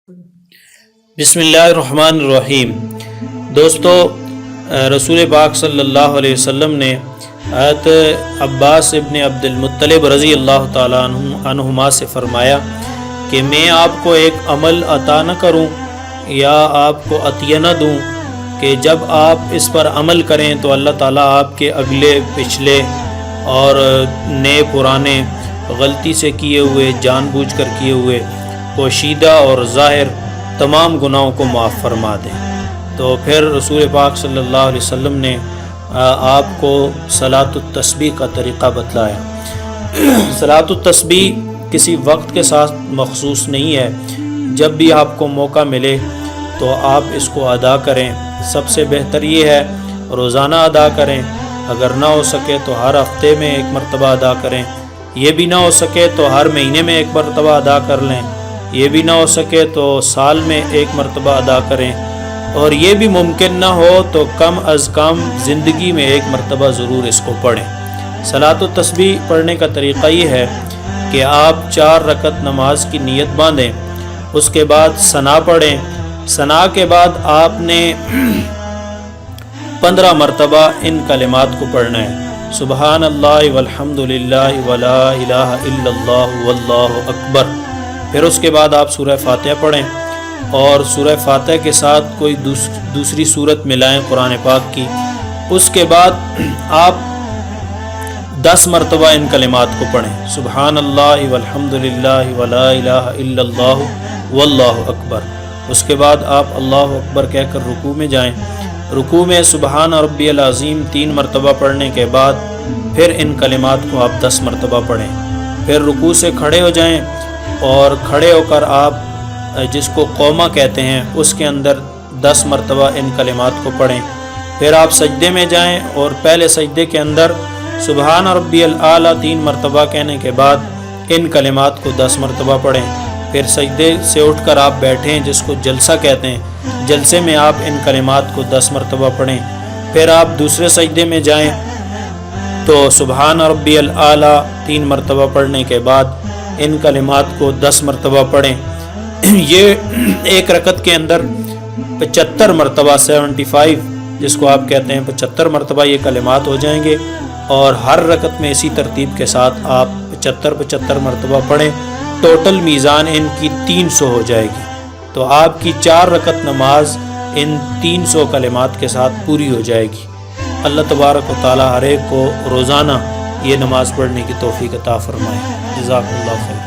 بسم اللہ الرحمن الرحیم۔ دوستو، رسول پاک صلی اللہ علیہ وسلم نے حضرت عباس ابن عبد المطلب رضی اللہ تعالیٰ عنہما سے فرمایا کہ میں آپ کو ایک عمل عطا نہ کروں یا آپ کو عطیہ نہ دوں کہ جب آپ اس پر عمل کریں تو اللہ تعالیٰ آپ کے اگلے پچھلے اور نئے پرانے غلطی سے کیے ہوئے، جان بوجھ کر کیے ہوئے، پوشیدہ اور ظاہر تمام گناہوں کو معاف فرما دیں۔ تو پھر رسول پاک صلی اللہ علیہ وسلم نے آپ کو صلاۃ التسبیح کا طریقہ بتلایا۔ صلاۃ التسبیح کسی وقت کے ساتھ مخصوص نہیں ہے، جب بھی آپ کو موقع ملے تو آپ اس کو ادا کریں۔ سب سے بہتر یہ ہے روزانہ ادا کریں، اگر نہ ہو سکے تو ہر ہفتے میں ایک مرتبہ ادا کریں، یہ بھی نہ ہو سکے تو ہر مہینے میں ایک مرتبہ ادا کر لیں، یہ بھی نہ ہو سکے تو سال میں ایک مرتبہ ادا کریں، اور یہ بھی ممکن نہ ہو تو کم از کم زندگی میں ایک مرتبہ ضرور اس کو پڑھیں۔ صلاۃ التسبیح پڑھنے کا طریقہ یہ ہے کہ آپ 4 رکعت نماز کی نیت باندھیں، اس کے بعد ثنا پڑھیں، ثنا کے بعد آپ نے 15 مرتبہ ان کلمات کو پڑھنا ہے: سبحان اللہ والحمد للہ ولا الہ الا اللہ واللہ اکبر۔ پھر اس کے بعد آپ سورہ فاتحہ پڑھیں، اور سورہ فاتحہ کے ساتھ کوئی دوسری سورت ملائیں قرآن پاک کی۔ اس کے بعد آپ 10 مرتبہ ان کلمات کو پڑھیں: سبحان اللہ والحمد للہ ولا الہ الا اللہ واللہ اکبر۔ اس کے بعد آپ اللہ اکبر کہہ کر رکوع میں جائیں۔ رکوع میں سبحان ربی العظیم 3 مرتبہ پڑھنے کے بعد پھر ان کلمات کو آپ 10 مرتبہ پڑھیں۔ پھر رکوع سے کھڑے ہو جائیں، اور کھڑے ہو کر آپ جس کو قومہ کہتے ہیں اس کے اندر 10 مرتبہ ان کلمات کو پڑھیں۔ پھر آپ سجدے میں جائیں، اور پہلے سجدے کے اندر سبحان ربی الاعلیٰ 3 مرتبہ کہنے کے بعد ان کلمات کو 10 مرتبہ پڑھیں۔ پھر سجدے سے اٹھ کر آپ بیٹھیں، جس کو جلسہ کہتے ہیں، جلسے میں آپ ان کلمات کو 10 مرتبہ پڑھیں۔ پھر آپ دوسرے سجدے میں جائیں تو سبحان ربی الاعلیٰ 3 مرتبہ پڑھنے کے بعد ان کلمات کو 10 مرتبہ پڑھیں۔ یہ ایک رکعت کے اندر 75 مرتبہ 75 جس کو آپ کہتے ہیں 75 مرتبہ یہ کلمات ہو جائیں گے، اور ہر رکعت میں اسی ترتیب کے ساتھ آپ 75 مرتبہ پڑھیں۔ ٹوٹل میزان ان کی 300 ہو جائے گی، تو آپ کی 4 رکعت نماز ان 300 کلمات کے ساتھ پوری ہو جائے گی۔ اللہ تبارک و تعالی ہر ایک کو روزانہ یہ نماز پڑھنے کی توفیق عطا فرمائے۔ جزاک اللہ خیر۔